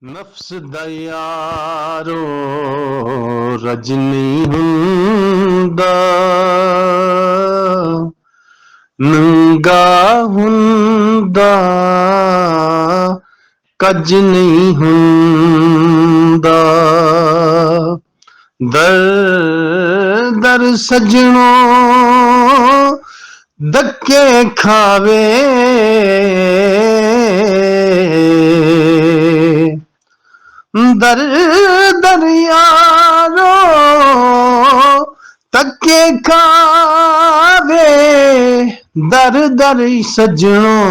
ਨਫਸ ਦਾ ਯਾਰੋ ਰਜ ਨਹੀਂ ਹੁੰਦਾ, ਨੰਗਾ ਹੁੰਦਾ ਕੱਜ ਨਹੀਂ ਹੁੰਦਾ। ਦਰ ਦਰ ਸਜਣੋ ਧੱਕੇ ਖਾਵੇ, ਦਰ ਦਰ ਯਾਰੋ ਧੱਕੇ ਖਾਵੇ, ਦਰ ਦਰ ਸਜਣੋ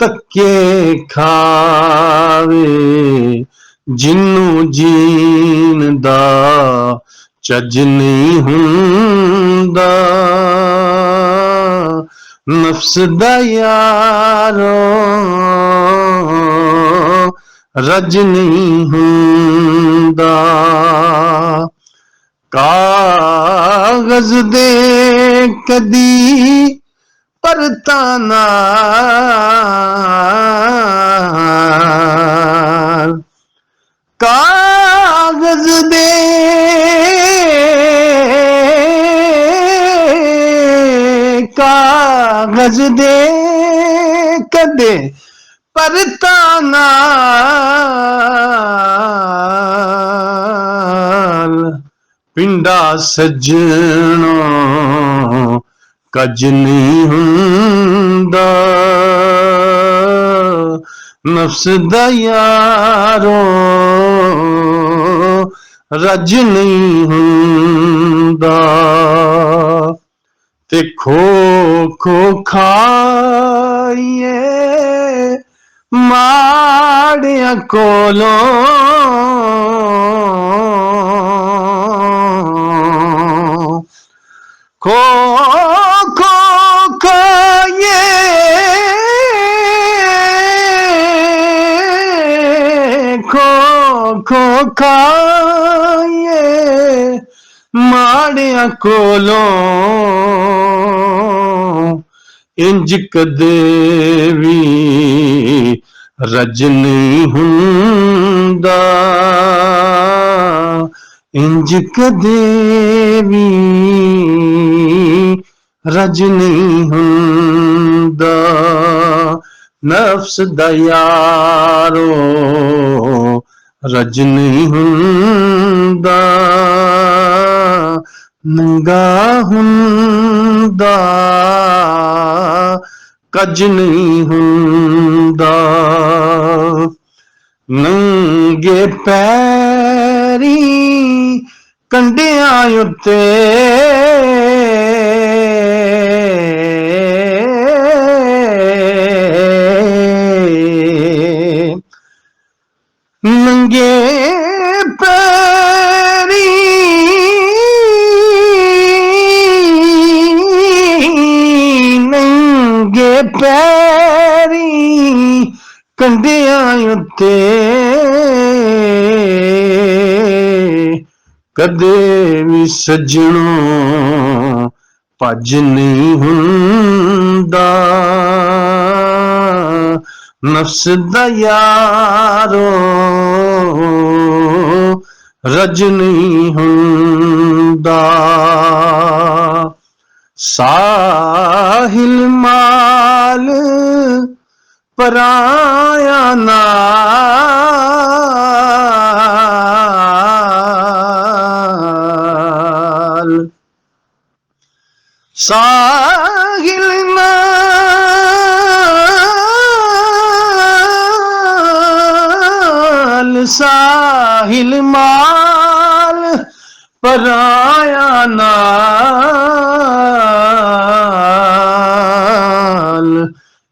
ਧੱਕੇ ਖਾਵੇ। ਜਿਹਨੂੰ ਜੀਣ ਦਾ ਚੱਜ ਨਹੀਂ ਹੁੰਦਾ, ਨਫਸ ਦਾ ਯਾਰੋ ਰਜ ਨਹੀਂ ਹੁੰਦਾ। ਕਾਗਜ਼ ਦੇ ਕਦੀ ਪਰਤਾਂ ਨਾਲ, ਕਾਗਜ਼ ਦੇ ਕਾਗਜ਼ ਦੇ ਕਦੇ ਪਰਤਾਂ ਨਾਲ, ਪਿੰਡਾ ਸੱਜਣੋ ਕੱਜ ਨਹੀਂ ਹੁੰਦਾ, ਨਫਸ ਦਾ ਯਾਰੋ ਰਜ ਨਹੀਂ ਹੁੰਦਾ। ਤੇ ਖੋ ਖੋ ਖਾਈਏ ਮਾੜਿਆਂ ਕੋਲੋਂ, ਖੋ ਖੋ ਖਾਈਏ ਖੋ ਖੋ ਖਾਈਏ ਮਾੜਿਆਂ ਕੋਲੋਂ, ਇੰਜ ਕਦੇ ਵੀ ਰਜ ਨਹੀਂ ਹੁੰਦਾ, ਇੰਜ ਕਦੇ ਵੀ ਰਜ ਨਹੀਂ ਹੁੰਦਾ। ਨਫਸ ਦਾ ਯਾਰੋ ਰਜ ਨਹੀਂ ਹੁੰਦਾ, ਨੰਗਾ ਹੁੰਦਾ ਕੱਜ ਨਹੀਂ ਹੁੰਦਾ। ਨੰਗੇ ਪੈਰੀ ਕੰਢਿਆਂ ਉੱਤੇ ਨੰਗੇ ਪੈਰੀ ਨੰਗੇ ਪੈਰੀ ਕੰਢਿਆਂ ਉੱਤੇ ਕਦੇ ਵੀ ਸੱਜਣੋ ਭੱਜ ਨਹੀਂ ਹੁੰਦਾ, ਨਫਸ ਦਾ ਯਾਰੋ ਰਜ ਨਹੀਂ ਹੁੰਦਾ। ਸਾਹਿਲ ਮਾਲ ਪਰਾਇਆ ਨਾਲ, ਸਾਹਿਲ ਨਾਲ, ਸਾਹਿਲ ਮਾਲ ਪਰਾਇਆ ਨਾਲ,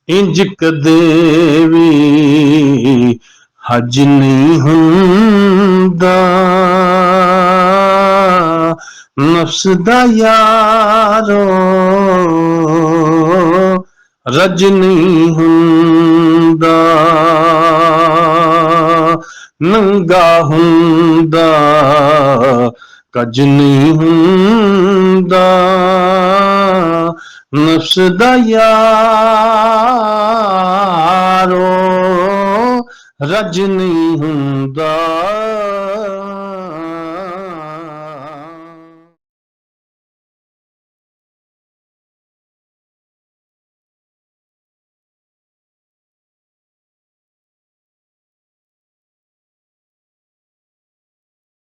ਇੰਜ ਕਦੇ ਵੀ ਹਜ ਨਹੀਂ ਹੁੰਦਾ, ਨਫਸ ਦਾ ਯਾਰੋ ਰਜ ਨਹੀਂ ਹੁੰਦਾ, ਨੰਗਾ ਹੁੰਦਾ ਕੱਜ ਨਹੀਂ ਹੁੰਦਾ, ਨਫਸ ਦਾ ਯਾਰੋ ਰੱਜ ਨਹੀਂ ਹੁੰਦਾ।